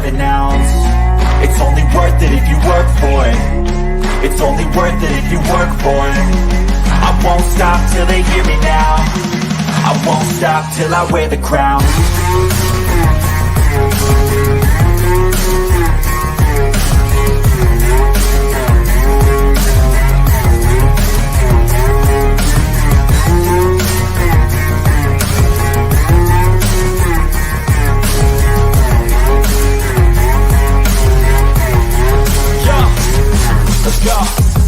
have an ounce. It's only worth it if you work for it. It's only worth it if you work for it. I won't stop till they hear me now. I won't stop till I wear the crown.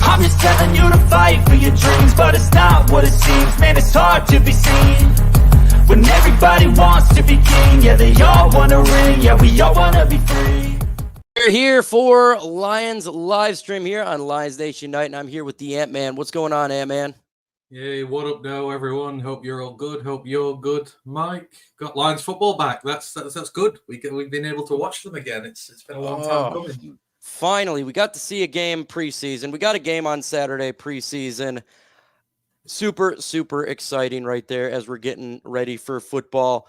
I'm just telling you to fight for your dreams, but it's not what it seems. Man, it's hard to be seen when everybody wants to be king. Yeah, they all want to ring. Yeah, we all want to be free. We're here for Lions live stream here on Lions Nation Night, and I'm here with the Ant-Man. What's going on, Ant-Man? Hey, what up now, everyone? Hope you're all good. Hope you're good. Mike, got Lions football back. That's good. We've been able to watch them again. It's been a long time coming. Finally, we got to see a game preseason. We got a game on Saturday preseason. Super, super exciting right there as we're getting ready for football.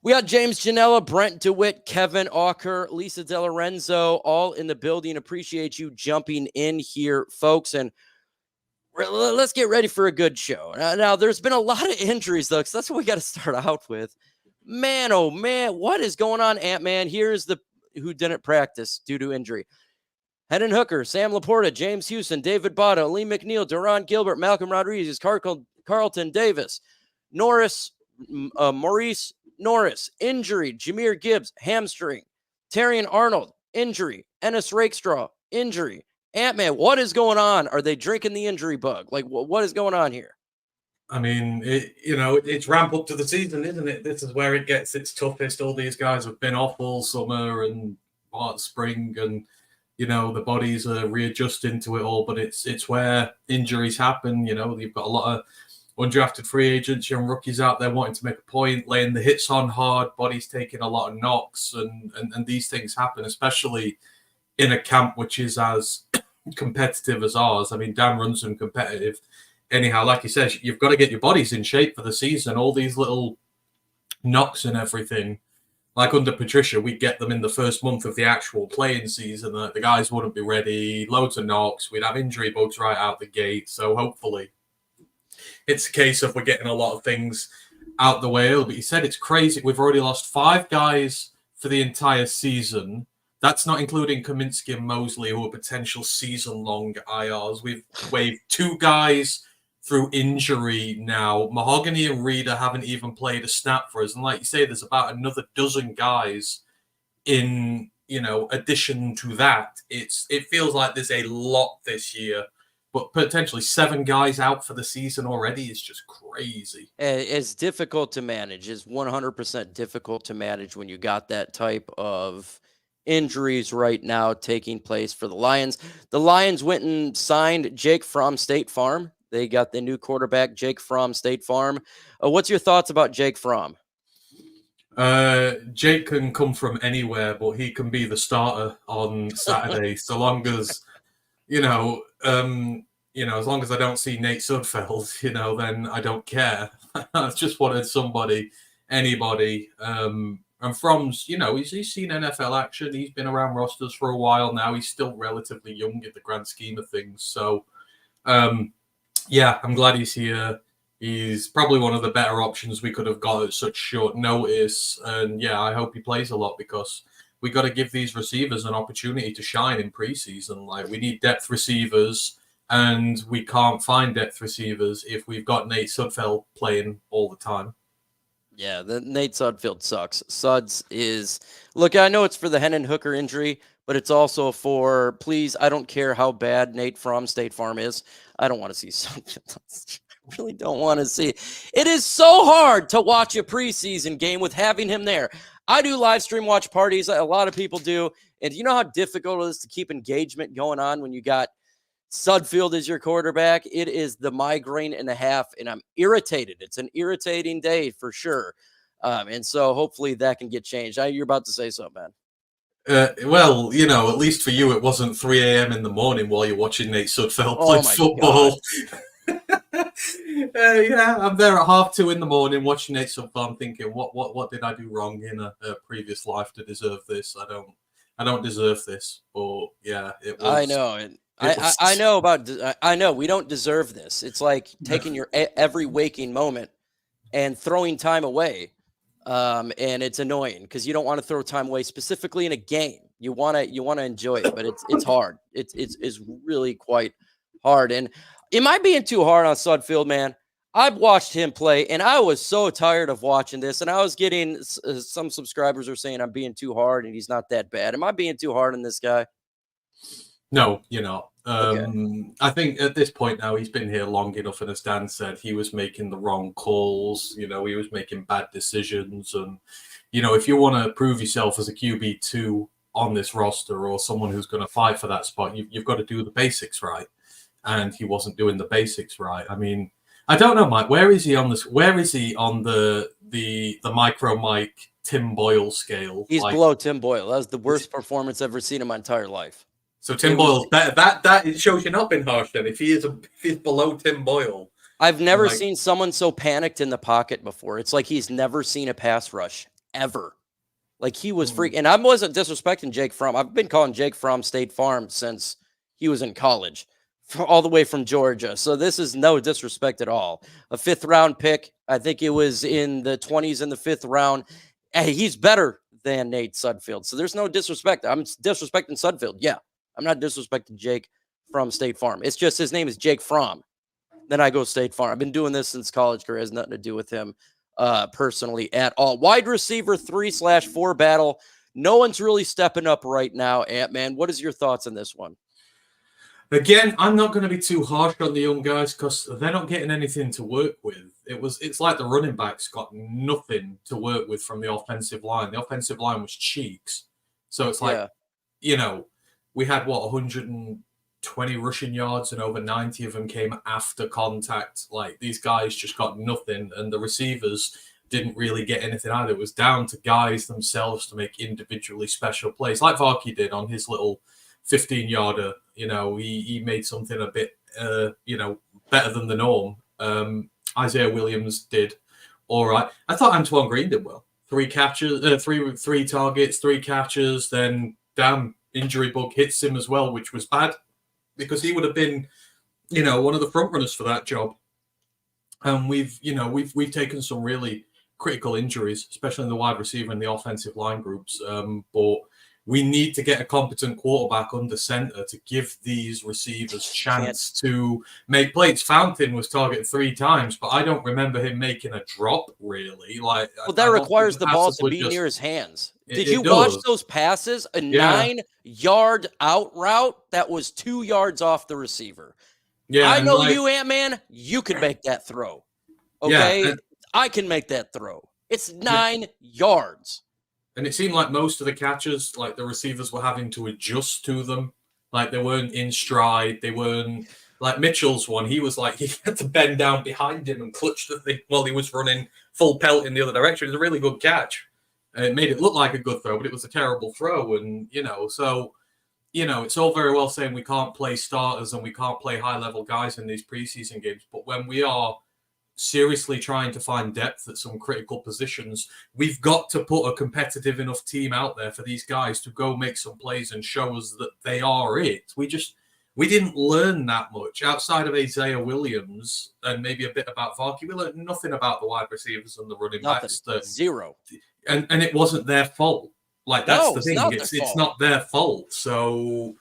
We got James Janella, Brent DeWitt, Kevin Auker, Lisa DeLorenzo, all in the building. Appreciate you jumping in here, folks. And let's get ready for a good show. Now, there's been a lot of injuries, though, because that's what we got to start out with. Man, oh, man, what is going on, Ant-Man? Here's the who didn't practice due to injury. Hendon Hooker, Sam Laporta, James Houston, David Botta, Lee McNeil, Duron Gilbert, Malcolm Rodriguez, Carlton Davis, Maurice Norris, injury, Jahmyr Gibbs, hamstring, Terrion Arnold, injury, Ennis Rakestraw, injury. Ant-Man, what is going on? Are they drinking the injury bug? Like, what is going on here? I mean, it's ramp up to the season, isn't it? This is where it gets its toughest. All these guys have been off all summer and part of spring, and the bodies are readjusting to it all, but it's where injuries happen. You've got a lot of undrafted free agents, young rookies out there wanting to make a point, laying the hits on hard, bodies taking a lot of knocks, and these things happen, especially in a camp which is as competitive as ours. I mean, Dan runs them competitive. Anyhow, like he says, you've got to get your bodies in shape for the season. All these little knocks and everything, like under Patricia, we'd get them in the first month of the actual playing season. The guys wouldn't be ready, loads of knocks. We'd have injury bugs right out the gate. So hopefully it's a case of we're getting a lot of things out the way. But you said it's crazy. We've already lost 5 guys for the entire season. That's not including Kaminsky and Mosley, who are potential season-long IRs. We've waived 2 guys through injury now. Mahogany and Reader haven't even played a snap for us. And like you say, there's about another dozen guys in, addition to that. It feels like there's a lot this year, but potentially 7 guys out for the season already is just crazy. It's difficult to manage. It's 100% difficult to manage when you got that type of injuries right now taking place for the Lions. The Lions went and signed Jake from State Farm. They got the new quarterback, Jake Fromm, State Farm. What's your thoughts about Jake Fromm? Jake can come from anywhere, but he can be the starter on Saturday, so long as, as long as I don't see Nate Sudfeld, then I don't care. I just wanted anybody. And Fromm's, he's seen NFL action. He's been around rosters for a while now. He's still relatively young in the grand scheme of things. So, yeah, I'm glad he's here. He's probably one of the better options we could have got at such short notice. And yeah, I hope he plays a lot because we got to give these receivers an opportunity to shine in preseason. Like, we need depth receivers, and we can't find depth receivers if we've got Nate Sudfeld playing all the time. Yeah, the Nate Sudfeld sucks. Suds is, look, I know it's for the Hendon Hooker injury, but it's also for, please, I don't care how bad Nate from State Farm is. I don't want to see Sudfeld. I really don't want to see. It is so hard to watch a preseason game with having him there. I do live stream watch parties. A lot of people do. And you know how difficult it is to keep engagement going on when you got Sudfeld as your quarterback? It is the migraine and a half, and I'm irritated. It's an irritating day for sure. And so hopefully that can get changed. You're about to say something, man. Well, at least for you, it wasn't 3 a.m. in the morning while you're watching Nate Sudfeld play football. Yeah, I'm there at 2:30 in the morning watching Nate Sudfeld. I'm thinking, what did I do wrong in a previous life to deserve this? I don't deserve this. But yeah, it was. I know. And I know I know we don't deserve this. It's like taking your every waking moment and throwing time away. And it's annoying because you don't want to throw time away specifically in a game. You want to enjoy it, but it's hard. It's really quite hard. And am I being too hard on Sudfeld, man? I've watched him play, and I was so tired of watching this. And I was getting some subscribers are saying I'm being too hard, and he's not that bad. Am I being too hard on this guy? No, you're not. Okay. I think at this point now, he's been here long enough, and as Dan said, he was making the wrong calls. He was making bad decisions. And, if you want to prove yourself as a QB2 on this roster or someone who's going to fight for that spot, you've got to do the basics right. And he wasn't doing the basics right. I mean, I don't know, Mike. Where is he on this? Where is he on the micro Mike Tim Boyle scale? He's below Tim Boyle. That was the worst performance I've ever seen in my entire life. So Tim Boyle, that shows you're not being harsh then. If he's below Tim Boyle, I've never seen someone so panicked in the pocket before. It's like he's never seen a pass rush ever. Like he was freaking. And I wasn't disrespecting Jake Fromm. I've been calling Jake Fromm State Farm since he was in college, all the way from Georgia. So this is no disrespect at all. A 5th round pick. I think it was in the 20s in the 5th round. Hey, he's better than Nate Sudfeld. So there's no disrespect. I'm disrespecting Sudfeld. Yeah. I'm not disrespecting Jake from State Farm. It's just his name is Jake Fromm. Then I go State Farm. I've been doing this since college career. It has nothing to do with him personally at all. Wide receiver 3/4 battle. No one's really stepping up right now, Ant-Man. What is your thoughts on this one? Again, I'm not going to be too harsh on the young guys because they're not getting anything to work with. It's like the running backs got nothing to work with from the offensive line. The offensive line was cheeks. So it's like, we had 120 rushing yards and over 90 of them came after contact. Like these guys just got nothing, and the receivers didn't really get anything either. It was down to guys themselves to make individually special plays, like Varkey did on his little 15-yarder. He made something a bit better than the norm. Isaiah Williams did all right. I thought Antoine Green did well. 3 catches, three targets, 3 catches. Then damn, injury bug hits him as well, which was bad because he would have been, one of the front runners for that job. And we've taken some really critical injuries, especially in the wide receiver and the offensive line groups. But we need to get a competent quarterback under center to give these receivers chance to make plays. Fountain was targeted 3 times, but I don't remember him making a drop really. Well, that requires the ball to be near his hands. Did you watch those passes? A 9-yard out route that was 2 yards off the receiver. Yeah, I know you, Ant-Man. You can make that throw. Okay, I can make that throw. It's 9 yards. And it seemed like most of the catches, like the receivers were having to adjust to them. Like they weren't in stride. They weren't like Mitchell's one. He was like, he had to bend down behind him and clutch the thing while he was running full pelt in the other direction. It was a really good catch. And it made it look like a good throw, but it was a terrible throw. And, it's all very well saying we can't play starters and we can't play high-level guys in these preseason games. But when we are seriously trying to find depth at some critical positions, we've got to put a competitive enough team out there for these guys to go make some plays and show us that they are it. We didn't learn that much outside of Isaiah Williams and maybe a bit about Varkey. We learned nothing about the wide receivers and the running backs. Zero. And it wasn't their fault. Like that's the thing. It's not their fault. So,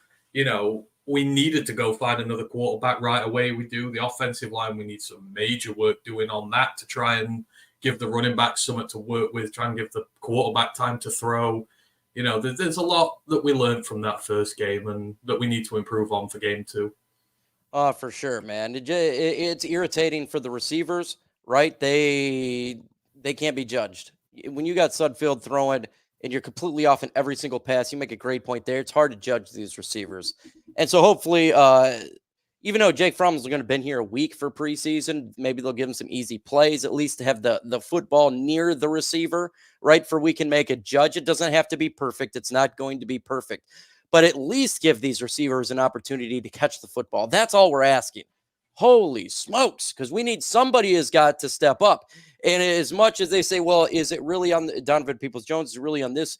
we needed to go find another quarterback right away. We do. The offensive line, we need some major work doing on that to try and give the running back something to work with, try and give the quarterback time to throw. There's a lot that we learned from that first game and that we need to improve on for game 2. Oh, for sure, man. It's irritating for the receivers, right? They can't be judged. When you got Sudfeld throwing and you're completely off in every single pass, you make a great point there. It's hard to judge these receivers. And so hopefully, even though Jake Fromm is going to been here a week for preseason, maybe they'll give him some easy plays, at least to have the football near the receiver, right? For we can make a judge. It doesn't have to be perfect. It's not going to be perfect. But at least give these receivers an opportunity to catch the football. That's all we're asking. Holy smokes, because we need somebody has got to step up. And as much as they say, well, is it really on Donovan Peoples-Jones? Is it really on this?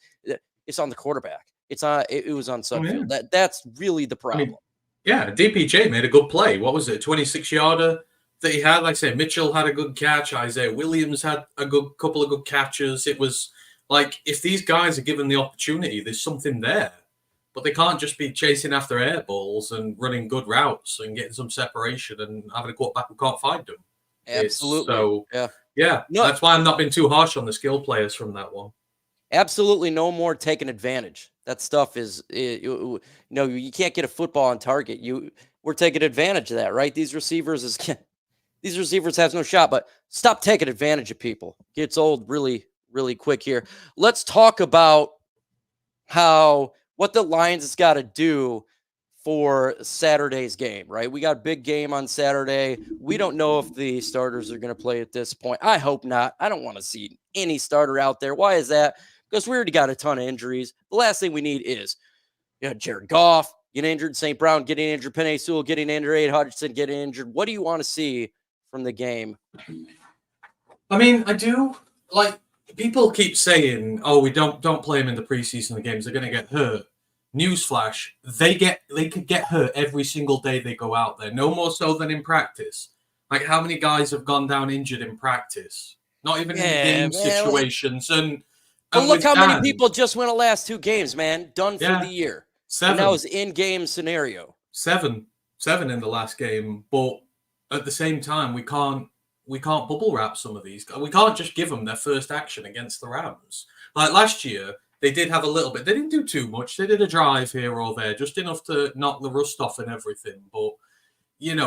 It's on the quarterback. It was on Sudfeld. That's really the problem. Yeah, DPJ made a good play. What was it, 26-yarder that he had? Like I say, Mitchell had a good catch. Isaiah Williams had a couple of good catches. It was like, if these guys are given the opportunity, there's something there. But they can't just be chasing after air balls and running good routes and getting some separation and having a quarterback who can't find them. Absolutely. No, that's why I'm not being too harsh on the skill players from that one. Absolutely no more taking advantage. That stuff is, you can't get a football on target. We're taking advantage of that, right? These receivers have no shot, but stop taking advantage of people. Gets old really, really quick here. Let's talk about what the Lions has got to do for Saturday's game, right? We got a big game on Saturday. We don't know if the starters are going to play at this point. I hope not. I don't want to see any starter out there. Why is that? Because we already got a ton of injuries. The last thing we need is Jared Goff getting injured, St. Brown getting injured, Penei Sewell getting injured, Aiden Hutchinson getting injured. What do you want to see from the game? I mean, I do. Like, people keep saying, "Oh, we don't play them in the preseason games. They're going to get hurt." Newsflash: they could get hurt every single day they go out there. No more so than in practice. Like, how many guys have gone down injured in practice? Not even in game situations. But look how many people just won the last 2 games, man. Done for the year. 7. And that was in-game scenario. 7 in the last game. But at the same time, we can't bubble wrap some of these. We can't just give them their first action against the Rams. Like last year, they did have a little bit. They didn't do too much. They did a drive here or there, just enough to knock the rust off and everything. But,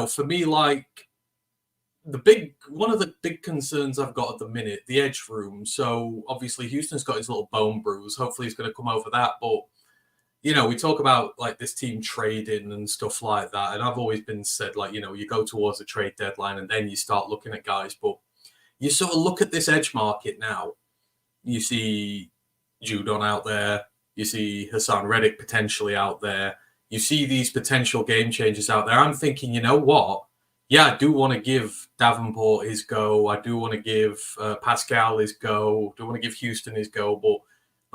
for me, like, one of the big concerns I've got at the minute, the edge room. So obviously Houston's got his little bone bruise. Hopefully he's going to come over that. But, we talk about like this team trading and stuff like that. And I've always been said, like, you go towards a trade deadline and then you start looking at guys. But you sort of look at this edge market now. You see Judon out there. You see Hassan Reddick potentially out there. You see these potential game changers out there. I'm thinking, you know what? Yeah, I do want to give Davenport his go. I do want to give Pascal his go. I do want to give Houston his go. But,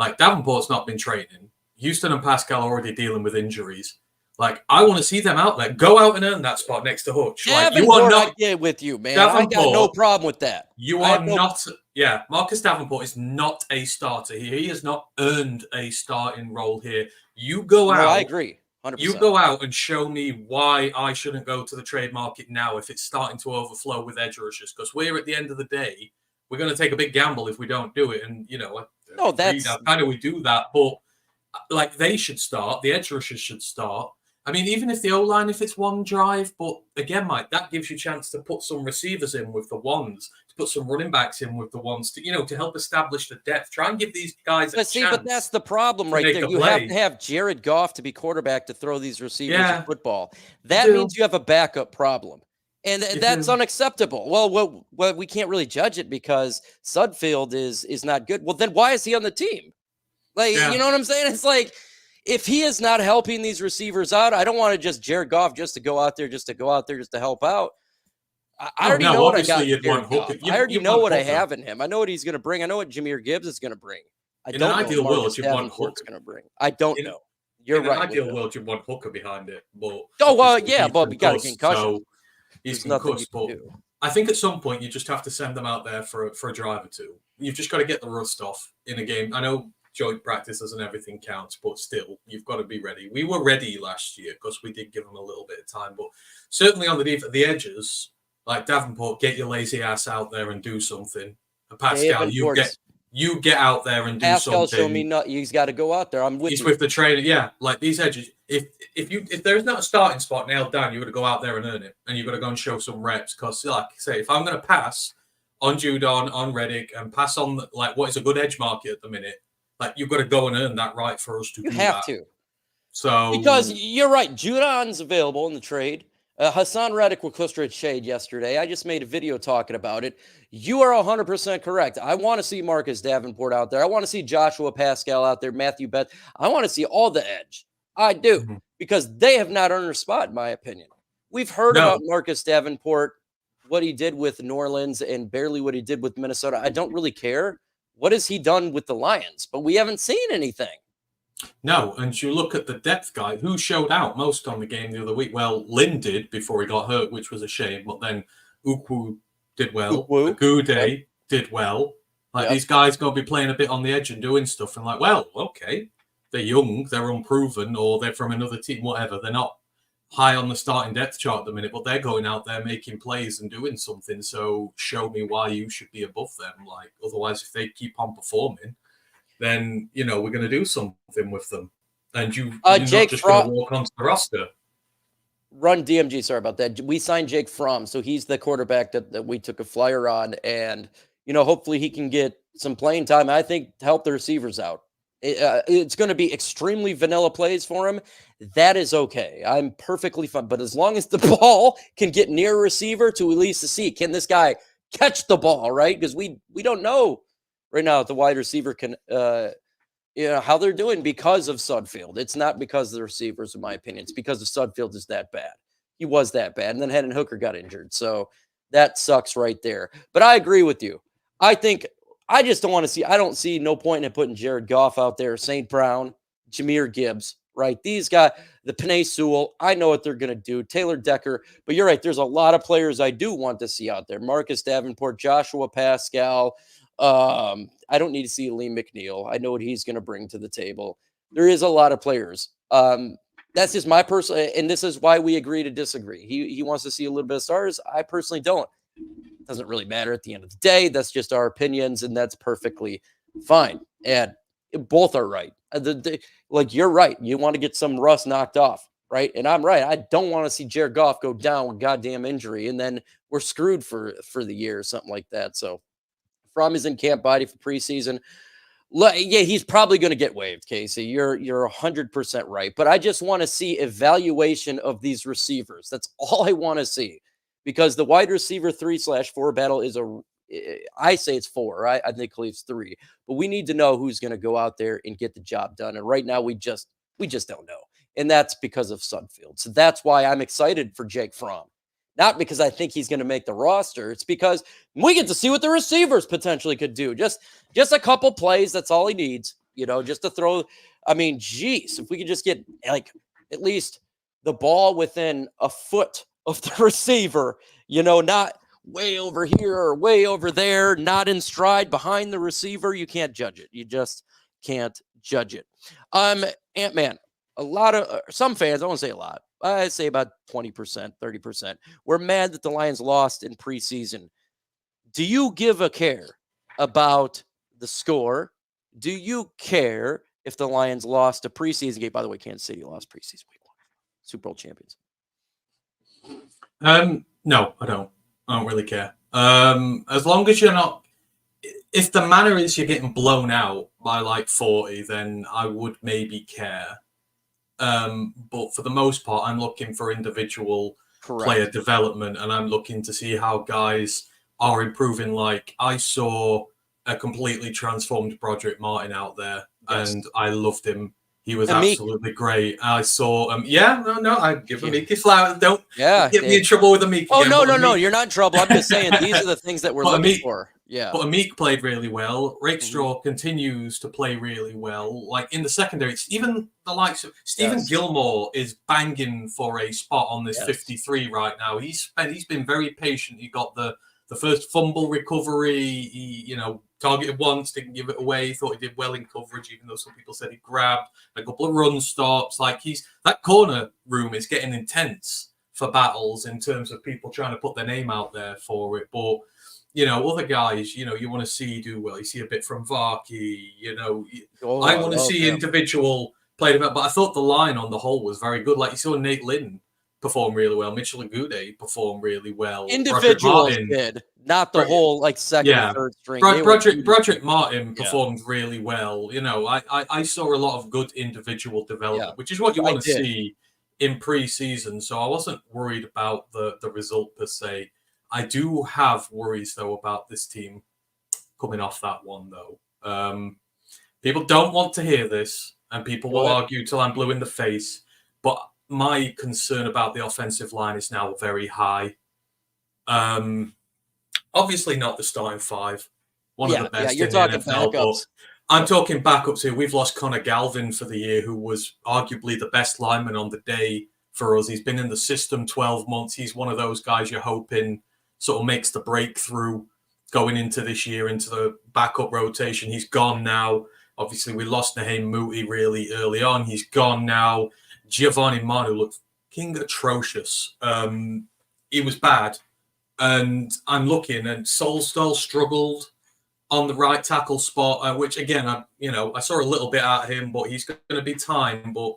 like, Davenport's not been training. Houston and Pascal are already dealing with injuries. Like, I want to see them out there. Go out and earn that spot next to Hutch. Like, you are not with you, man. I got no problem with that. You are not. Yeah, Marcus Davenport is not a starter here. He has not earned a starting role here. You go out. I agree. 100%. You go out and show me why I shouldn't go to the trade market now if it's starting to overflow with edge rushers. Because we're at the end of the day, we're going to take a big gamble if we don't do it. And, that's kind of we do that. But, like, they should start. The edge rushers should start. I mean, even if the O-line, if it's one drive, but again, Mike, that gives you a chance to put some receivers in with the ones, to put some running backs in with the ones, to help establish the depth. Try and give these guys a chance. But that's the problem right there. You have to have Jared Goff to be quarterback to throw these receivers in football. That means you have a backup problem. And that's unacceptable. Well, we can't really judge it because Sudfeld is not good. Well, then why is he on the team? Like, you know what I'm saying? It's like, if he is not helping these receivers out, I don't want to just Jared Goff just to go out there just to help out. I already know what I got. I already know what I have in him. I know what he's going to bring. I know what Jahmyr Gibbs is going to bring. I don't know what Marcus Davenport's going to bring. I don't know. You're right. In an ideal world, you'd want Hooker behind it. But but we got a concussion. So he's concussed. But I think at some point you just have to send them out there for a drive or two. You've just got to get the rust off in a game. I know joint practices and everything counts, but still, you've got to be ready. We were ready last year because we did give them a little bit of time, but certainly on the edges, like Davenport, get your lazy ass out there and do something. And Pascal, you get out there and do Pascal something. Show me he's got to go out there. I'm with He's you. with the trainer, yeah. Like these edges, if there's not a starting spot nailed down, you've got to go out there and earn it, and you've got to go and show some reps. Because, like I say, if I'm going to pass on Judon, on Reddick, and pass on like what is a good edge market at the minute. Like, you've got to go and earn that right for us to do that. You have to. So, because you're right. Judon's available in the trade. Hassan Reddick with Clistrate Shade yesterday. I just made a video talking about it. You are 100% correct. I want to see Marcus Davenport out there. I want to see Joshua Pascal out there, Matthew Beth. I want to see all the edge. I do. Because they have not earned a spot, in my opinion. We've heard about Marcus Davenport, what he did with New Orleans, and barely what he did with Minnesota. I don't really care. What has he done with the Lions? But we haven't seen anything. No, and you look at the depth guy who showed out most on the game the other week. Well, Lynn did before he got hurt, which was a shame. But then Ukwu did well. Ukwu. Agude did well. Like Yep. these guys going to be playing a bit on the edge and doing stuff. And like, well, okay, they're young, they're unproven, or they're from another team, whatever. They're not high on the starting depth chart at the minute, but they're going out there making plays and doing something. So show me why you should be above them. Like otherwise, if they keep on performing, then we're going to do something with them. And you're Jake not just going to walk onto the roster. Run DMG, sorry about that. We signed Jake Fromm, so he's the quarterback that we took a flyer on, and hopefully he can get some playing time. I think to help the receivers out. It's going to be extremely vanilla plays for him. That is okay. I'm perfectly fine. But as long as the ball can get near a receiver to at least see, can this guy catch the ball, right? Because we don't know right now if the wide receiver can, how they're doing because of Sudfeld. It's not because of the receivers, in my opinion. It's because of Sudfeld is that bad. He was that bad. And then Hendon Hooker got injured. So that sucks right there. But I agree with you. I just don't want to see. I don't see no point in putting Jared Goff out there, St. Brown, Jahmyr Gibbs, right? These guys, the Penei Sewell, I know what they're going to do. Taylor Decker. But you're right. There's a lot of players I do want to see out there. Marcus Davenport, Joshua Pascal. I don't need to see Lee McNeil. I know what he's going to bring to the table. There is a lot of players. That's just my personal, and this is why we agree to disagree. He wants to see a little bit of stars. I personally don't. It doesn't really matter at the end of the day. That's just our opinions, and that's perfectly fine. And both are right. Like you're right. You want to get some rust knocked off, right? And I'm right. I don't want to see Jared Goff go down with goddamn injury, and then we're screwed for the year or something like that. So Fromm is in camp body for preseason. Yeah, he's probably going to get waived, Casey. You're 100% right. But I just want to see evaluation of these receivers. That's all I want to see. Because the wide receiver 3/4 battle is I say it's 4. I think Cleve's 3. But we need to know who's going to go out there and get the job done. And right now we just don't know. And that's because of Sudfeld. So that's why I'm excited for Jake Fromm. Not because I think he's going to make the roster. It's because we get to see what the receivers potentially could do. Just a couple plays. That's all he needs, just to throw. I mean, geez, if we could just get like at least the ball within a foot of the receiver, not way over here or way over there, not in stride behind the receiver. You can't judge it. You just can't judge it. Ant-Man, a lot of some fans, I won't say a lot, I say about 20%, 30%. We're mad that the Lions lost in preseason. Do you give a care about the score? Do you care if the Lions lost a preseason game? By the way, Kansas City lost preseason week 1. Super Bowl champions. No, I don't really care. As long as you're not, if the manner is you're getting blown out by like 40, then I would maybe care. But for the most part, I'm looking for individual player development, and I'm looking to see how guys are improving. Like I saw a completely transformed Broderick Martin out there, and I loved him. He was absolutely great. I saw I give Amiki flowers. Don't get me in trouble with Amiki. Oh, no, you're not in trouble. I'm just saying these are the things that we're looking for. Yeah. But Amik played really well. Rakestraw continues to play really well. Like in the secondary, even the likes of Stephen Gilmore is banging for a spot on this 53 right now. He's been very patient. He got the first fumble recovery. He, targeted once, didn't give it away. Thought he did well in coverage, even though some people said he grabbed a couple of run stops. Like that corner room is getting intense for battles in terms of people trying to put their name out there for it. But other guys, you want to see do well. You see a bit from Varkey, I want to see individual play development. But I thought the line on the whole was very good. Like you saw Nate Lynn perform really well. Mitchell Agude performed really well. Individuals did, not the whole second or third string. Broderick Martin performed really well. I saw a lot of good individual development, which is what you want to see in preseason. So I wasn't worried about the result per se. I do have worries, though, about this team coming off that one, though. People don't want to hear this, and people will argue till I'm blue in the face, but my concern about the offensive line is now very high. Obviously not the starting 5. One of the best in the NFL, I'm talking backups here. We've lost Connor Galvin for the year, who was arguably the best lineman on the day for us. He's been in the system 12 months. He's one of those guys you're hoping sort of makes the breakthrough going into this year, into the backup rotation. He's gone now. Obviously, we lost Naheem Moody really early on. He's gone now. Giovanni Manu looked king atrocious. He was bad. And I'm looking, and Solstall struggled on the right tackle spot, which, again, I saw a little bit out of him, but he's going to be time. But,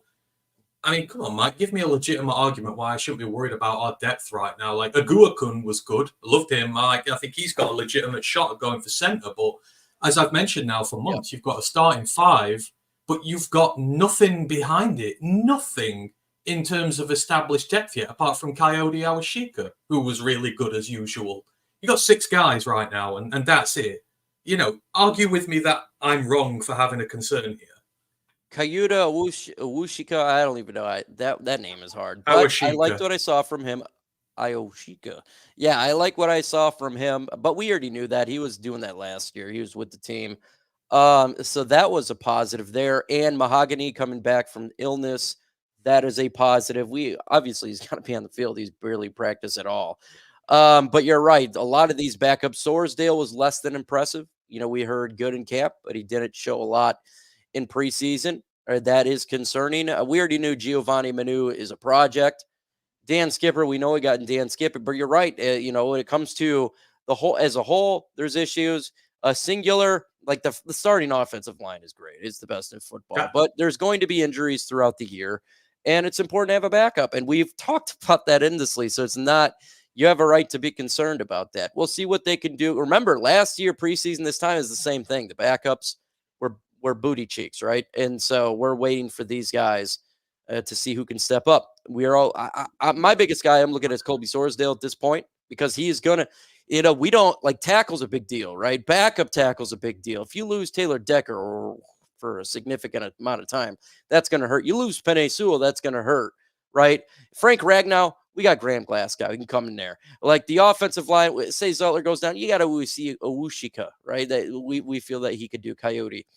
I mean, come on, Mike, give me a legitimate argument why I shouldn't be worried about our depth right now. Like, Aguakun was good. I loved him. I think he's got a legitimate shot at going for centre. But as I've mentioned now for months, you've got a starting 5, but you've got nothing behind it. Nothing in terms of established depth yet, apart from Coyote Awashika, who was really good as usual. You got 6 guys right now, and that's it. Argue with me that I'm wrong for having a concern here. Kayuda Awushika, I don't even know. That name is hard. But I liked what I saw from him. Ayoshika. Yeah, I like what I saw from him, but we already knew that. He was doing that last year. He was with the team. So that was a positive there. And Mahogany coming back from illness, that is a positive. Obviously, he's got to be on the field. He's barely practiced at all. But you're right. A lot of these backups, Sorsdale was less than impressive. We heard good in camp, but he didn't show a lot in preseason. That is concerning. We already knew Giovanni Manu is a project. Dan Skipper, we know we got Dan Skipper, but you're right. When it comes to the whole as a whole, there's issues. Singular, like the starting offensive line is great. It's the best in football, but there's going to be injuries throughout the year, and it's important to have a backup. And we've talked about that endlessly, so it's not. You have a right to be concerned about that. We'll see what they can do. Remember, last year preseason this time is the same thing. The backups were booty cheeks, right? And so we're waiting for these guys to see who can step up. We are all my biggest guy I'm looking at is Colby Sorsdale at this point, because he is gonna, we don't like tackle's a big deal, right? Backup tackle's a big deal. If you lose Taylor Decker for a significant amount of time, that's gonna hurt. You lose Penei Sewell, that's gonna hurt, right? Frank Ragnow, we got Graham Glasgow. He can come in there. Like the offensive line, say Zutler goes down, you got to see Awushika, right? That we feel that he could do Coyote.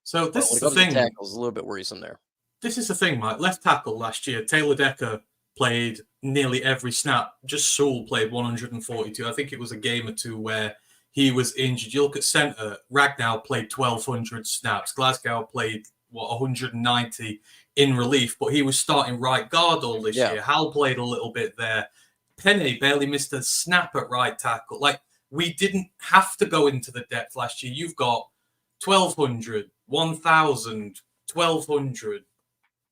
So this is the thing. Tackle's a little bit worrisome there. This is the thing, Mike. Left tackle last year, Taylor Decker played nearly every snap. Just Sewell played 142. I think it was a game or two where he was injured. You look at centre, Ragnow played 1,200 snaps. Glasgow played, 190 in relief, but he was starting right guard all this year. Hal played a little bit there. Penei barely missed a snap at right tackle. Like, we didn't have to go into the depth last year. You've got 1,200, 1,000, 1,200,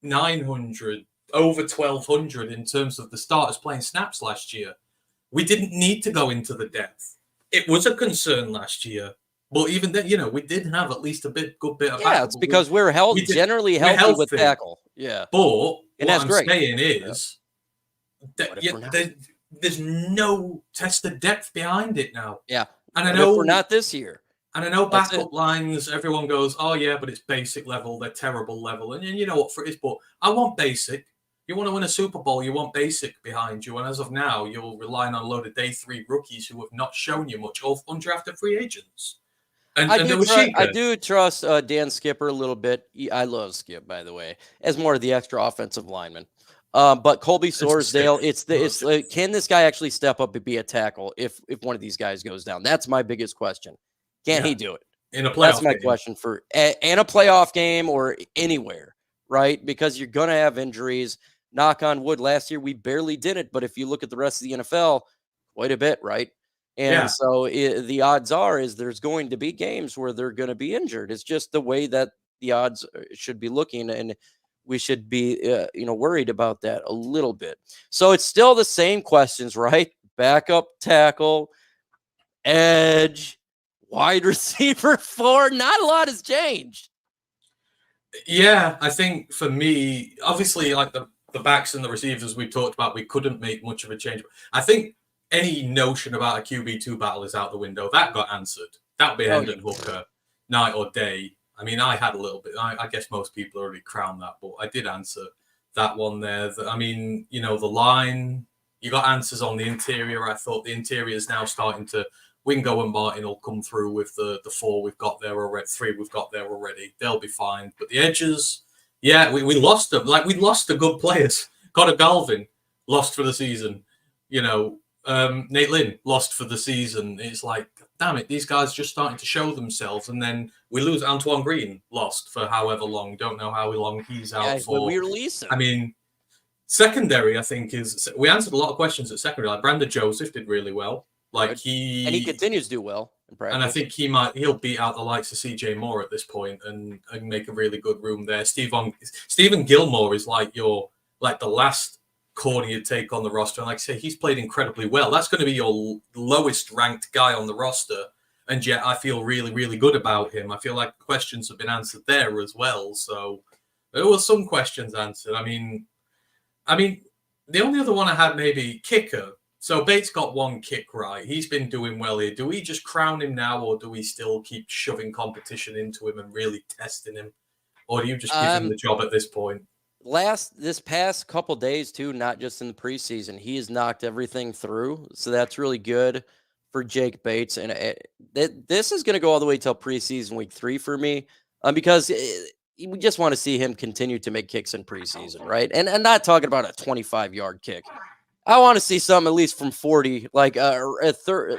900, over 1,200 in terms of the starters playing snaps last year. We didn't need to go into the depth. It was a concern last year, but even then, we did have at least good bit of backup. It's because we're generally healthy with tackle. Yeah, but and what I'm saying is that there's no tested depth behind it now. Yeah, and I know we're not this year. And I know backup lines, everyone goes, oh, yeah, but it's basic level. They're terrible level. And you know what for it is, but I want basic. You want to win a Super Bowl, you want basic behind you. And as of now, you're relying on a load of day 3 rookies who have not shown you much, or undrafted free agents. I do trust Dan Skipper a little bit. I love Skip, by the way, as more of the extra offensive lineman. But Colby Sorsdale, it's can this guy actually step up and be a tackle if one of these guys goes down? That's my biggest question. Can he do it? In a playoff That's my question for in a playoff game or anywhere, right? Because you're going to have injuries. Knock on wood, last year we barely did it. But if you look at the rest of the NFL, quite a bit, right? And so the odds are is there's going to be games where they're going to be injured. It's just the way that the odds should be looking. And we should be, worried about that a little bit. So it's still the same questions, right? Backup tackle, edge, wide receiver 4. Not a lot has changed. Yeah, I think for me, obviously, like the backs and the receivers we talked about, we couldn't make much of a change. I think any notion about a QB2 battle is out the window. That got answered. That would be Hendon Hooker, night or day. I mean, I had a little bit. I guess most people already crowned that, but I did answer that one there. I mean, the line, you got answers on the interior. I thought the interior is now starting to Wingo and Martin will come through with the 4 we've got there already, 3 we've got there already. They'll be fine. But the edges, yeah, we lost them. Like, we lost the good players. Connor Galvin lost for the season. You know, Nate Lynn lost for the season. It's like, damn it, these guys just starting to show themselves. And then we lose. Antoine Green lost for however long. Don't know how long he's out for. We release him. I mean, secondary, I think, we answered a lot of questions at secondary. Like, Brandon Joseph did really well. Like, and he continues to do well in practice. And I think he'll beat out the likes of CJ Moore at this point and make a really good room there. Stephen Gilmore is like the last corner you take on the roster. And like I say, he's played incredibly well. That's going to be your lowest ranked guy on the roster. And yet I feel really, really good about him. I feel like questions have been answered there as well. So there were some questions answered. I mean, the only other one I had, maybe kicker. So Bates got 1 kick right. He's been doing well here. Do we just crown him now, or do we still keep shoving competition into him and really testing him? Or do you just give him the job at this point? This past couple days too, not just in the preseason, he has knocked everything through. So that's really good for Jake Bates. And this is going to go all the way till preseason week 3 for me, because we just want to see him continue to make kicks in preseason, right? And not talking about a 25-yard kick. I want to see some at least from 40, like at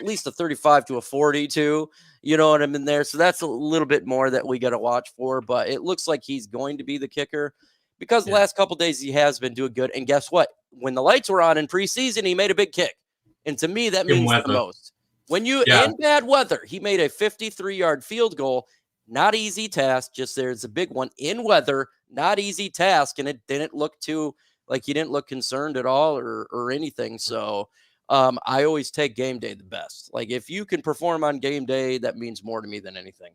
least a 35 to a 42. You know what I mean there. So that's a little bit more that we got to watch for. But it looks like he's going to be the kicker, because the last couple of days he has been doing good. And guess what? When the lights were on in preseason, he made a big kick. And to me, that means the most. When in bad weather, he made a 53-yard field goal. Not easy task. Just there's a big one in weather. Not easy task. And it didn't look too like he didn't look concerned at all or anything. So I always take game day the best. Like, if you can perform on game day, that means more to me than anything.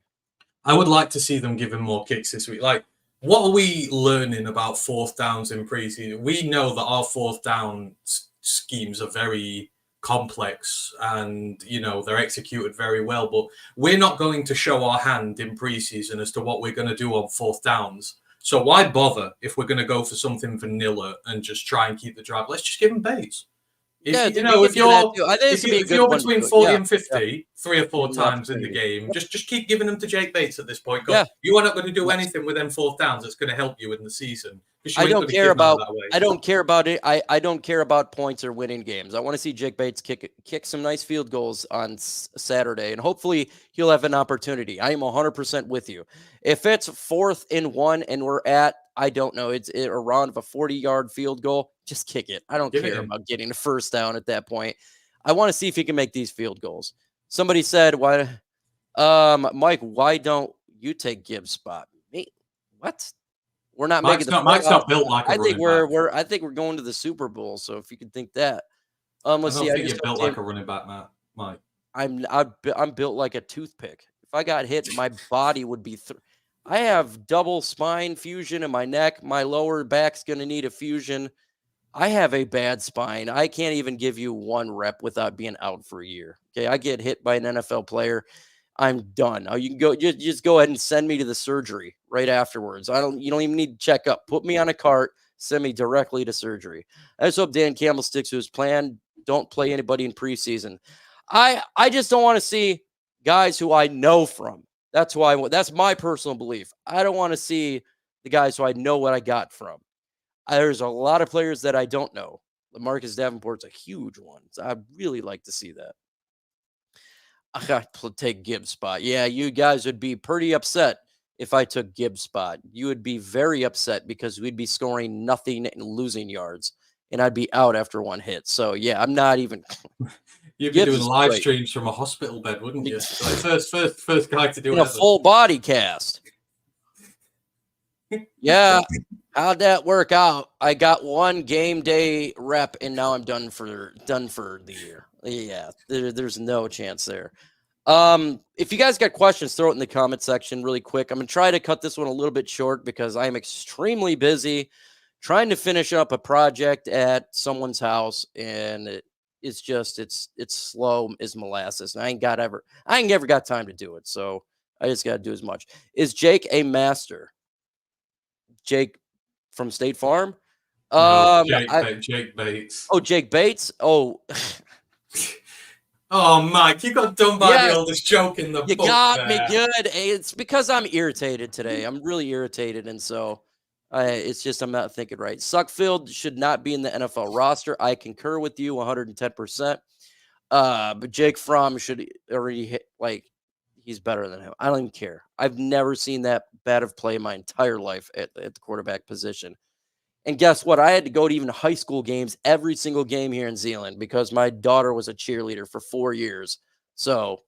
I would like to see them give him more kicks this week. Like, what are we learning about 4th downs in preseason? We know that our 4th down schemes are very complex and, you know, they're executed very well, but we're not going to show our hand in preseason as to what we're going to do on 4th downs. So why bother if we're going to go for something vanilla and just try and keep the drive? Let's just give them Bates. If you're between 40 and 50, 3 or 4 times in the game, just keep giving them to Jake Bates at this point. You are not going to do anything with them 4th downs that's going to help you in the season. I don't care about it. I don't care about points or winning games. I want to see Jake Bates kick some nice field goals on Saturday, and hopefully he'll have an opportunity. I am 100% with you. If it's 4th and 1 and we're at, I don't know, it's around of a 40-yard field goal, just kick it. I don't care about getting a 1st down at that point. I want to see if he can make these field goals. Somebody said, "Why, Mike? Why don't you take Gibbs' spot?" Me? What? We're not making the. Mike's not built like. I think we're going to the Super Bowl. So if you can think that, let's see. I think you're built like a running back, Matt. Mike. I'm built like a toothpick. If I got hit, my body would be. I have double spine fusion in my neck. My lower back's going to need a fusion. I have a bad spine. I can't even give you 1 rep without being out for a year. Okay, I get hit by an NFL player, I'm done. Oh, you can go. Just go ahead and send me to the surgery right afterwards. You don't even need to check up. Put me on a cart. Send me directly to surgery. I just hope Dan Campbell sticks to his plan. Don't play anybody in preseason. I just don't want to see guys who I know from. That's my personal belief. I don't want to see the guys who I know what I got from. There's a lot of players that I don't know. LaMarcus Davenport's a huge one. So I'd really like to see that. I got to take Gibbs' spot. Yeah, you guys would be pretty upset if I took Gibbs' spot. You would be very upset because we'd be scoring nothing and losing yards, and I'd be out after 1 hit. So, yeah, I'm not even... You'd be doing live streams from a hospital bed, wouldn't you? Like first guy to do a full body cast. Yeah. How'd that work out? I got 1 game day rep, and now I'm done for the year. Yeah, there's no chance there. If you guys got questions, throw it in the comment section really quick. I'm going to try to cut this one a little bit short because I'm extremely busy trying to finish up a project at someone's house, and it's slow as molasses. And I ain't ever got time to do it. So I just got to do as much. Is Jake a master? Jake from State Farm? No, Jake Bates. Oh, Jake Bates? Oh, Oh, Mike, you got done by Yes. the oldest joke in the You book got me there. good. It's because I'm irritated today. I'm really irritated, and so it's just I'm not thinking right. Sudfeld should not be in the NFL roster. I concur with you 110%. But Jake Fromm should already hit, like, he's better than him. I don't even care. I've never seen that bad of play my entire life at the quarterback position. And guess what? I had to go to even high school games, every single game here in Zeeland, because my daughter was a cheerleader for 4 years. So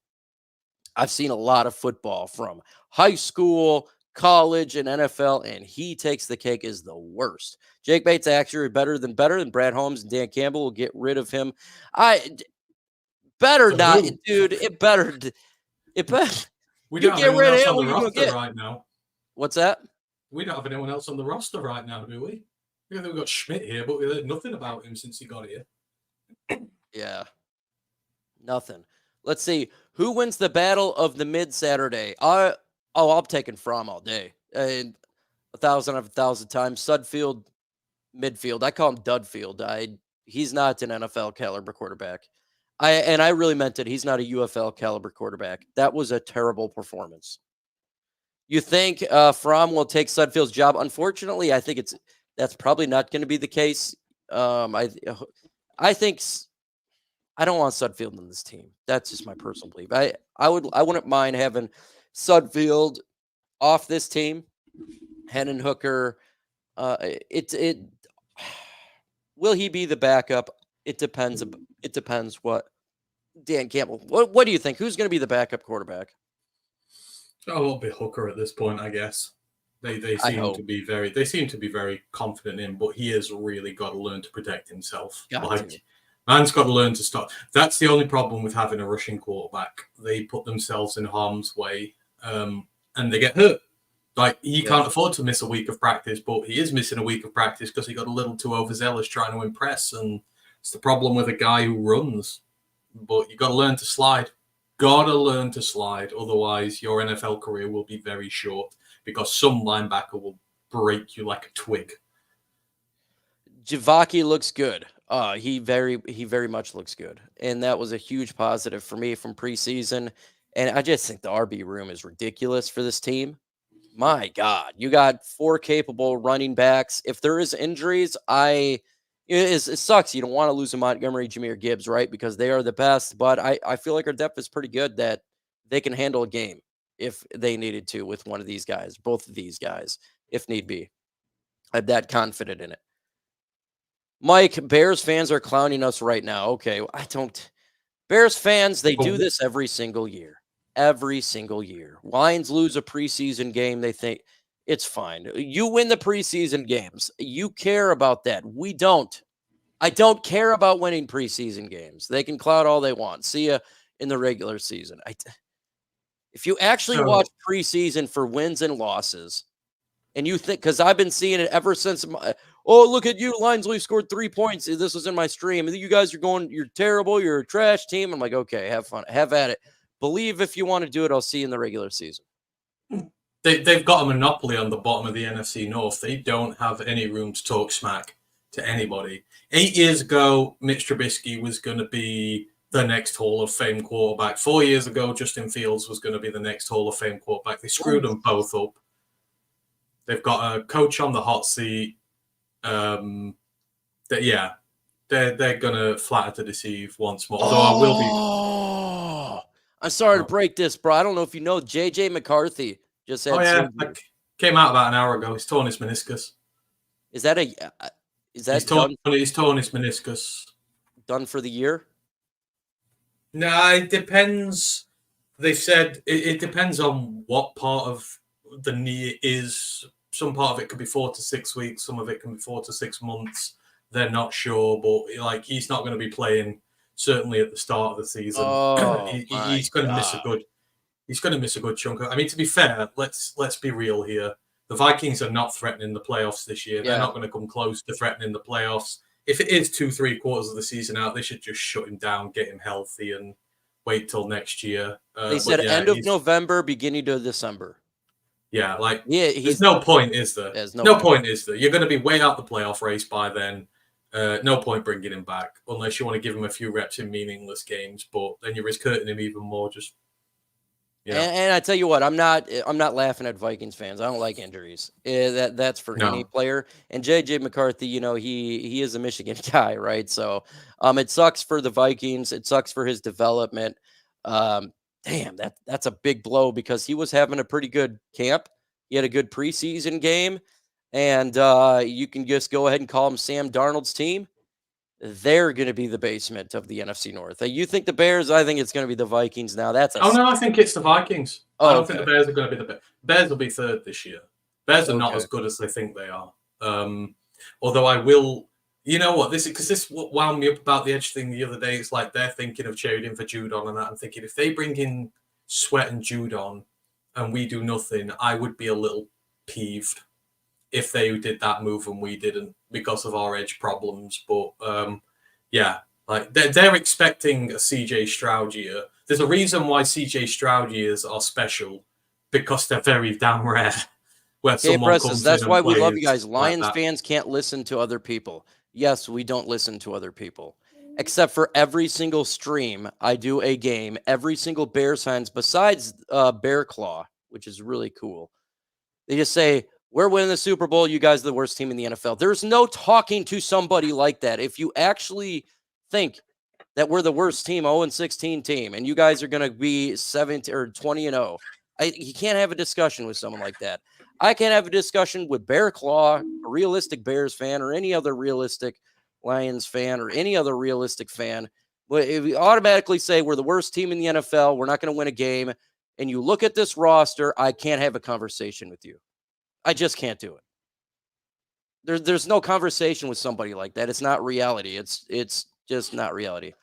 I've seen a lot of football from high school, college, and NFL, and he takes the cake is the worst. Jake Bates actually better than Brad Holmes and Dan Campbell will get rid of him. Better not, dude. It better. We You don't get have anyone rid of else him, on what the you gonna roster get? right now. What's that? We don't have anyone else on the roster right now, do we? We've got Schmidt here, but we heard nothing about him since he got here. Yeah. Nothing. Let's see. Who wins the battle of the mid Saturday? I'm taking Fromm all day. 1,000 times. Sudfeld, midfield. I call him Dudfield. He's not an NFL caliber quarterback. I really meant it. He's not a UFL caliber quarterback. That was a terrible performance. You think Fromm will take Sudfeld's job? Unfortunately, I think that's probably not going to be the case. I think I don't want Sudfeld on this team. That's just my personal belief. I wouldn't mind having Sudfeld off this team. Hendon Hooker. Will he be the backup? It depends. It depends what Dan Campbell. What do you think? Who's going to be the backup quarterback? Oh, it'll be Hooker at this point, I guess. They seem to be very confident in, but he has really got to learn to protect himself. Man's got to learn to stop. That's the only problem with having a rushing quarterback. They put themselves in harm's way, and they get hurt. Like, he can't afford to miss a week of practice, but he is missing a week of practice because he got a little too overzealous trying to impress, and it's the problem with a guy who runs. But you got to learn to slide. Gotta learn to slide, otherwise your NFL career will be very short because some linebacker will break you like a twig. Javaki looks good. He very much looks good, and that was a huge positive for me from preseason. And I just think the RB room is ridiculous for this team. My God, you got 4 capable running backs. If there is injuries, it sucks. You don't want to lose a Montgomery, Jahmyr Gibbs, right? Because they are the best. But I feel like our depth is pretty good that they can handle a game if they needed to with one of these guys, both of these guys, if need be. I'm that confident in it. Mike, Bears fans are clowning us right now. Okay, I don't. Bears fans, they do this every single year. Every single year. Lions lose a preseason game. They think it's fine. You win the preseason games. You care about that. We don't. I don't care about winning preseason games. They can cloud all they want. See ya in the regular season. If you actually watch preseason for wins and losses, and you think, because I've been seeing it ever since, look at you, Lions only scored 3 points. This was in my stream. And you guys are going, you're terrible. You're a trash team. I'm like, okay, have fun. Have at it. Believe if you want to do it, I'll see you in the regular season. They've got a monopoly on the bottom of the NFC North. They don't have any room to talk smack to anybody. 8 years ago, Mitch Trubisky was going to be the next Hall of Fame quarterback. 4 years ago, Justin Fields was going to be the next Hall of Fame quarterback. They screwed them both up. They've got a coach on the hot seat. They're going to flatter to deceive once more. Although I will be. I'm sorry to break this, bro. I don't know if you know, J.J. McCarthy just had surgery. Came out about an hour ago. He's torn his meniscus. Is that he's torn his meniscus. Done for the year? No, it depends. They said it depends on what part of the knee it is. Some part of it could be 4 to 6 weeks. Some of it can be 4 to 6 months. They're not sure, but he's not going to be playing. Certainly at the start of the season, he's going to miss a good. He's going to miss a good chunk. I mean, to be fair, let's be real here. The Vikings are not threatening the playoffs this year. They're not going to come close to threatening the playoffs. If it is 2-3 quarters of the season out, they should just shut him down, get him healthy, and wait till next year. They said end of November, beginning of December. Yeah, there's no point, is there? There's no point, is there? You're going to be way out the playoff race by then. No point bringing him back unless you want to give him a few reps in meaningless games. But then you risk hurting him even more. Just And I tell you what, I'm not laughing at Vikings fans. I don't like injuries. That's for any player. And JJ McCarthy, he is a Michigan guy, right? So it sucks for the Vikings. It sucks for his development. Damn, that's a big blow because he was having a pretty good camp. He had a good preseason game. And you can just go ahead and call him Sam Darnold's team. They're going to be the basement of the NFC North. You think the Bears? I think it's going to be the Vikings now. No, I think it's the Vikings. I don't think the Bears are going to be the Bears. Bears will be third this year. Bears are not as good as they think they are. Although I will, you know what, this wound me up about the Edge thing the other day. It's like they're thinking of trading for Judon and that. I'm thinking if they bring in Sweat and Judon and we do nothing, I would be a little peeved if they did that move and we didn't because of our edge problems. But like they're expecting a CJ Stroud year. There's a reason why CJ Stroud years are special because they're very damn rare. Where someone comes that's in why and we love you plays guys. Lions like fans can't listen to other people. Yes, we don't listen to other people. Except for every single stream, I do a game. Every single Bears fans, besides Bear Claw, which is really cool. They just say, we're winning the Super Bowl. You guys are the worst team in the NFL. There's no talking to somebody like that. If you actually think that we're the worst team, 0-16 team, and you guys are going to be 17 or 20-0, you can't have a discussion with someone like that. I can't have a discussion with Bear Claw, a realistic Bears fan, or any other realistic Lions fan, or any other realistic fan. But if we automatically say we're the worst team in the NFL, we're not going to win a game, and you look at this roster, I can't have a conversation with you. I just can't do it. There's no conversation with somebody like that. It's not reality. It's just not reality.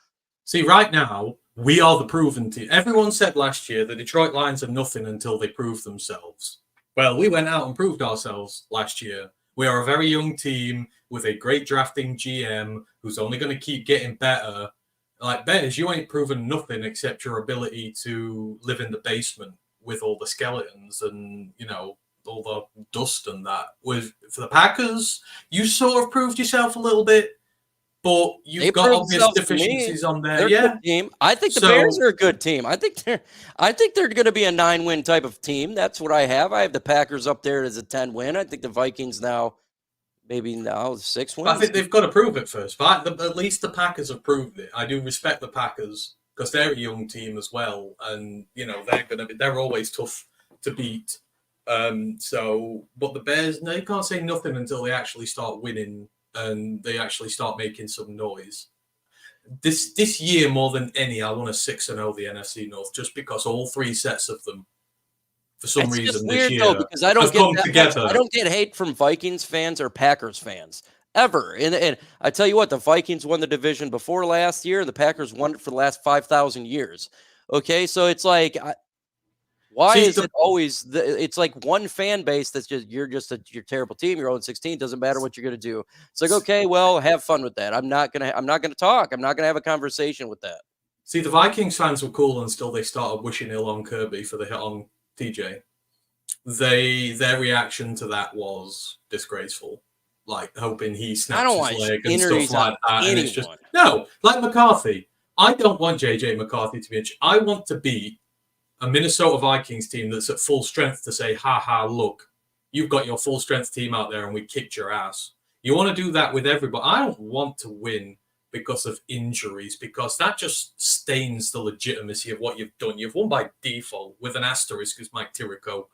See, right now, we are the proven team. Everyone said last year the Detroit Lions are nothing until they prove themselves. Well, we went out and proved ourselves last year. We are a very young team with a great drafting GM who's only going to keep getting better. Like, Bears, you ain't proven nothing except your ability to live in the basement with all the skeletons and, all the dust and that. For the Packers, you sort of proved yourself a little bit, but you've got obvious deficiencies on there. They're a good team. I think the Bears are a good team. I think they're going to be a 9-win type of team. That's what I have. I have the Packers up there as a 10-win. I think the Vikings maybe 6 wins. I think they've got to prove it first. But at least the Packers have proved it. I do respect the Packers because they're a young team as well, and they're always tough to beat. But the Bears, they can't say nothing until they actually start winning and they actually start making some noise. This year, more than any, I want a 6-0 the NFC North, just because all three sets of them, for some reason, this year though, because I don't come together. I don't get hate from Vikings fans or Packers fans ever. And I tell you what, the Vikings won the division before last year. The Packers won it for the last 5,000 years. Okay, so it's like. Why is it always? It's like one fan base that's just you're a terrible team. You're 0-16. Doesn't matter what you're gonna do. It's like, okay, well, have fun with that. I'm not gonna talk. I'm not gonna have a conversation with that. See, the Vikings fans were cool until they started wishing ill on Kirby for the hit on TJ. Their reaction to that was disgraceful, like hoping he snaps his leg and stuff like that. And it's just like McCarthy. I don't want JJ McCarthy to be. I want to beat a Minnesota Vikings team that's at full strength to say, look, you've got your full strength team out there and we kicked your ass. You want to do that with everybody. I don't want to win because of injuries, because that just stains the legitimacy of what you've done. You've won by default with an asterisk, as Mike Tirico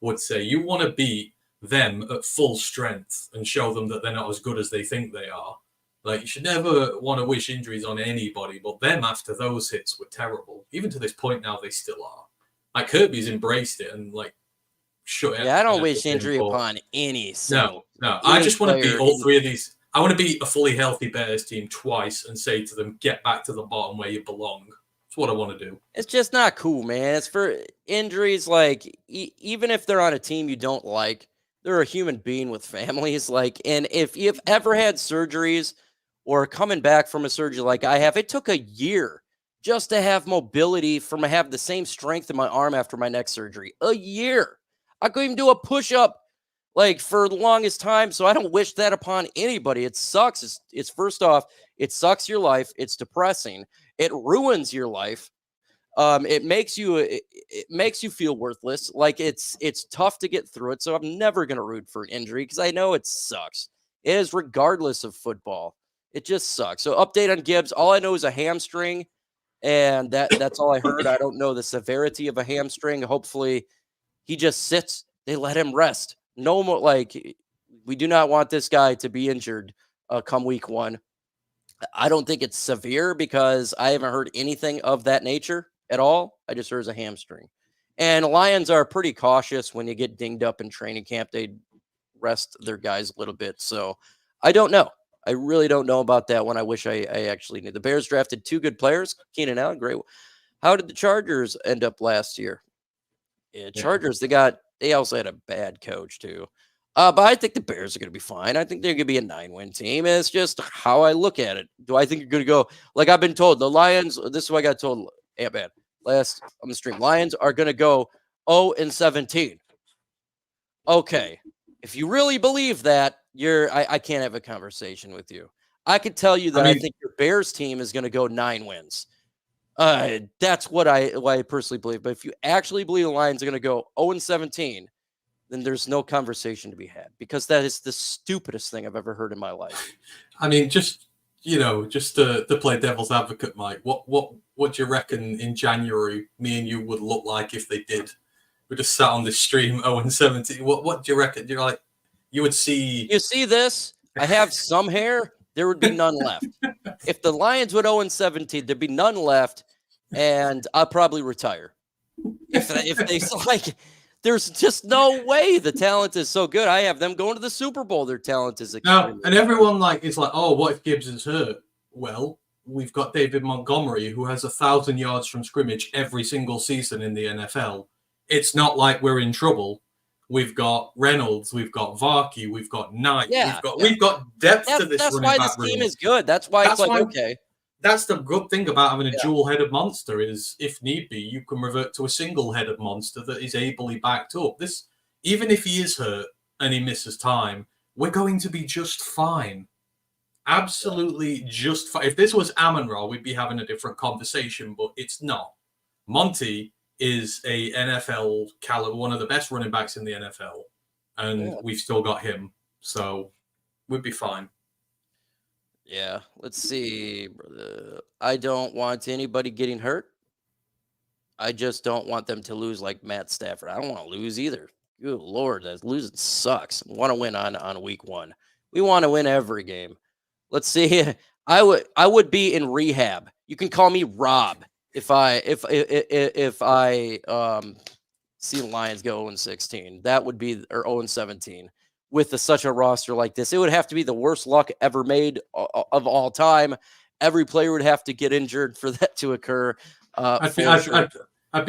would say. You want to beat them at full strength and show them that they're not as good as they think they are. Like, you should never want to wish injuries on anybody, but them after those hits were terrible. Even to this point now, they still are. Like, Kirby's embraced it and shut it. Yeah, I don't wish injury upon any. No. I just want to beat all three of these. I want to beat a fully healthy Bears team twice and say to them, get back to the bottom where you belong. That's what I want to do. It's just not cool, man. It's for injuries. Like, even if they're on a team you don't like, they're a human being with families. Like, and if you've ever had surgeries or coming back from a surgery like I have, it took a year just to have mobility from have the same strength in my arm after my neck surgery. A year. I couldn't even do a push-up like for the longest time. So I don't wish that upon anybody. It sucks. It's first off, it sucks your life. It's depressing. It ruins your life. It makes you feel worthless. Like it's tough to get through it. So I'm never going to root for an injury because I know it sucks. It is regardless of football. It just sucks. So update on Gibbs. All I know is a hamstring, and that's all I heard. I don't know the severity of a hamstring. Hopefully he just sits. They let him rest. No more, like, we do not want this guy to be injured come week 1. I don't think it's severe because I haven't heard anything of that nature at all. I just heard it's a hamstring. And Lions are pretty cautious when you get dinged up in training camp. They rest their guys a little bit. So I don't know. I really don't know about that one. I wish I actually knew. The Bears drafted 2 good players. Keenan Allen, great. How did the Chargers end up last year? Yeah, Chargers, they also had a bad coach too. But I think the Bears are going to be fine. I think they're going to be a 9-win team. It's just how I look at it. Do I think you're going to go, like I've been told, the Lions, this is what I got told last on the stream. Lions are going to go 0-17. Okay. If you really believe that, I can't have a conversation with you. I could tell you that I think your Bears team is going to go 9 wins. That's what I personally believe. But if you actually believe the Lions are going to go 0-17, then there's no conversation to be had because that is the stupidest thing I've ever heard in my life. I mean, just to play devil's advocate, Mike, what do you reckon in January me and you would look like if they did? We just sat on this stream 0-17. What do you reckon? You would see. You see this? I have some hair. There would be none left. If the Lions would 0-17, there'd be none left, and I'll probably retire. If they like, there's just no way the talent is so good. I have them going to the Super Bowl. Their talent is extremely and everyone is like, oh, what if Gibbs is hurt? Well, we've got David Montgomery, who has 1,000 yards from scrimmage every single season in the NFL. It's not like we're in trouble. We've got Reynolds, we've got Varkey, we've got Knight, we've got depth to this running back room. That's why this team is good. That's why okay. That's the good thing about having a dual-headed monster is, if need be, you can revert to a single-headed monster that is ably backed up. Even if he is hurt and he misses time, we're going to be just fine. Absolutely just fine. If this was Amon-Ra, we'd be having a different conversation, but it's not. Monty is a NFL caliber, one of the best running backs in the NFL, and we've still got him, so we'd be fine. Yeah, let's see. I don't want anybody getting hurt. I just don't want them to lose like Matt Stafford. I don't want to lose either. Good Lord, that losing sucks. I want to win on week 1. We want to win every game. Let's see. I would be in rehab. You can call me Rob. If I see the Lions go 0-16, that would be, or 0-17 with such a roster like this. It would have to be the worst luck ever made of all time. Every player would have to get injured for that to occur. I'd be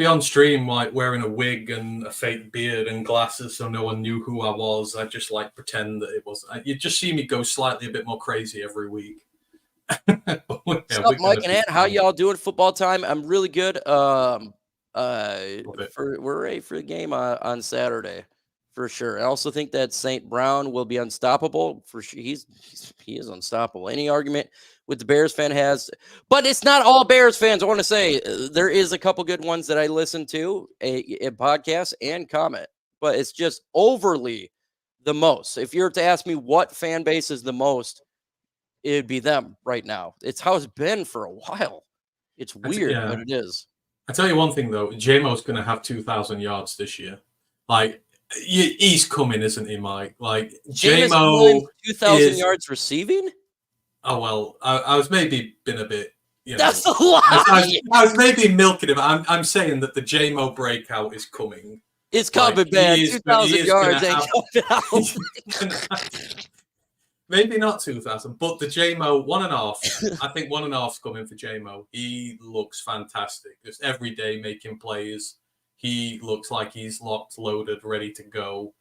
on stream wearing a wig and a fake beard and glasses so no one knew who I was. I'd just pretend that it was. You'd just see me go slightly a bit more crazy every week. What's up, Mike and Ant? How y'all doing? Football time. I'm really good. We're ready for the game on Saturday for sure. I also think that St. Brown will be unstoppable for sure. He is unstoppable. Any argument with the Bears fan has, but it's not all Bears fans. I want to say there is a couple good ones that I listen to a podcast and comment, but it's just overly the most. If you're to ask me what fan base is the most, it'd be them right now. It's how it's been for a while. It's weird, but it is. I tell you one thing though, J-Mo's going to have 2,000 yards this year. He's coming, isn't he, Mike? J-Mo 2,000 yards receiving. Oh well, I was maybe been a bit. That's a lie. I was maybe milking him. I'm saying that the J-Mo breakout is coming. It's coming, man. 2,000 yards ain't coming out. Maybe not 2,000, but the J-Mo 1.5. I think 1.5's coming for J-Mo. He looks fantastic. Just every day making plays. He looks like he's locked, loaded, ready to go.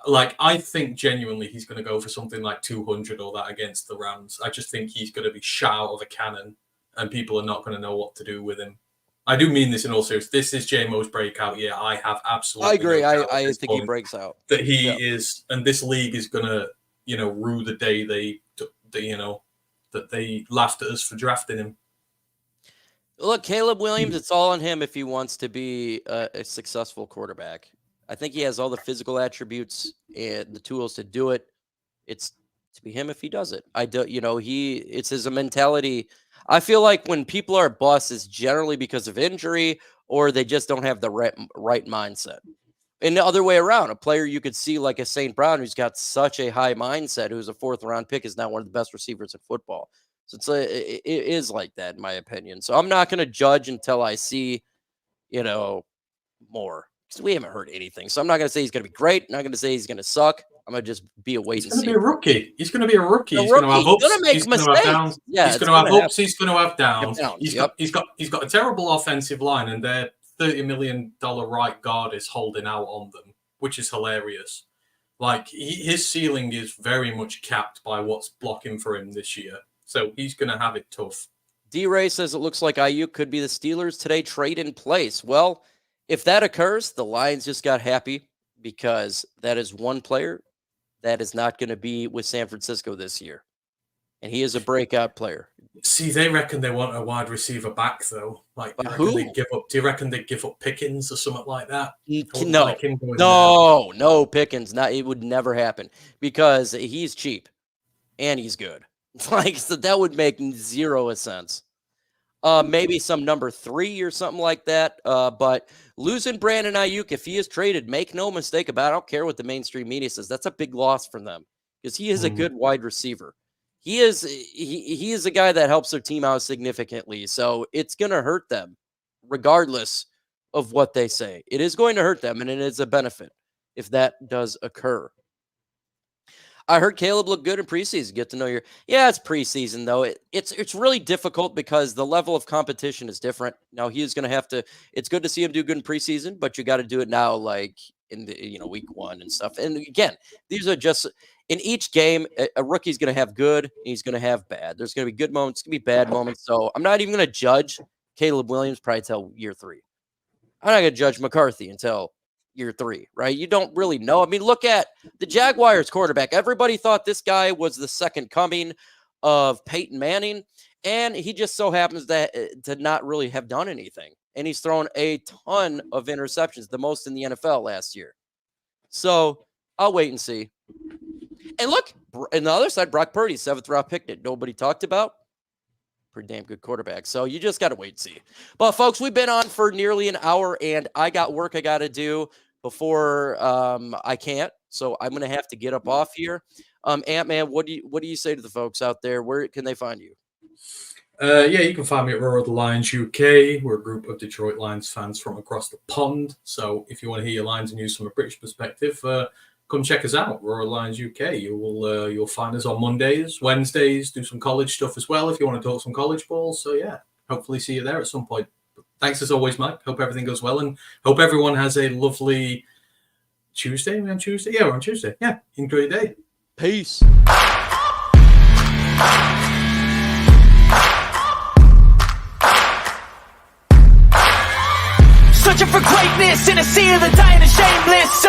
I think genuinely he's going to go for something like 200 or that against the Rams. I just think he's going to be shot out of a cannon, and people are not going to know what to do with him. I do mean this in all seriousness. This is JMO's breakout year. I have absolutely. I agree. No doubt I think he breaks out. That he is, and this league is gonna, rue the day that they laughed at us for drafting him. Look, Caleb Williams, it's all on him if he wants to be a successful quarterback. I think he has all the physical attributes and the tools to do it. It's to be him if he does it. It's his mentality. I feel like when people are busts, it's generally because of injury or they just don't have the right mindset. And the other way around, a player you could see like a St. Brown who's got such a high mindset, who's a 4th-round pick, is now one of the best receivers in football. So it is like that, in my opinion. So I'm not going to judge until I see, more. Because we haven't heard anything. So I'm not going to say he's going to be great. I'm not going to say he's going to suck. I'm going to just be a wait and see. He's going to be a rookie. He's going to be a rookie. He's going to have ups. He's going to make mistakes. Yeah, he's going to have ups. He's going to have downs. He's got a terrible offensive line, and their $30 million right guard is holding out on them, which is hilarious. Like, his ceiling is very much capped by what's blocking for him this year. So he's going to have it tough. D-Ray says it looks like Ayuk could be the Steelers today trade in place. Well, if that occurs, the Lions just got happy because that is one player that is not going to be with San Francisco this year. And he is a breakout player. See, they reckon they want a wide receiver back, though. Like, who? Do you reckon they'd give up Pickens or something like that? No, Pickens. It would never happen because he's cheap and he's good. So that would make zero sense. Maybe some number 3 or something like that. But losing Brandon Ayuk, if he is traded, make no mistake about it. I don't care what the mainstream media says. That's a big loss for them because he is a good wide receiver. He is a guy that helps their team out significantly. So it's going to hurt them regardless of what they say. It is going to hurt them, and it is a benefit if that does occur. I heard Caleb look good in preseason. Get to know it's preseason though. It's really difficult because the level of competition is different. Now he is going to have to. It's good to see him do good in preseason, but you got to do it now, like in the week 1 and stuff. And again, these are just in each game. A rookie's going to have good, and he's going to have bad. There's going to be good moments, going to be bad moments. So I'm not even going to judge Caleb Williams probably till year 3. I'm not going to judge McCarthy until year 3, right? You don't really know. I mean, look at the Jaguars quarterback. Everybody thought this guy was the second coming of Peyton Manning, and he just so happens to not really have done anything. And he's thrown a ton of interceptions, the most in the NFL last year. So I'll wait and see. And look, on the other side, Brock Purdy, 7th-round pick that nobody talked about. Pretty damn good quarterback. So you just got to wait and see. But folks, we've been on for nearly an hour, and I got work I got to do before I can't. So I'm going to have to get up off here. Ant-Man, what do you say to the folks out there? Where can they find you? You can find me at Roar of the Lions UK. We're a group of Detroit Lions fans from across the pond. So if you want to hear your Lions news from a British perspective, come check us out, Roar of the Lions UK. You'll find us on Mondays, Wednesdays, do some college stuff as well if you want to talk some college ball. So yeah, hopefully see you there at some point. Thanks as always, Mike. Hope everything goes well, and hope everyone has a lovely Tuesday. We're on Tuesday? Yeah, we're on Tuesday. Yeah, enjoy your day. Peace. Searching for greatness in a sea of the dying and shameless.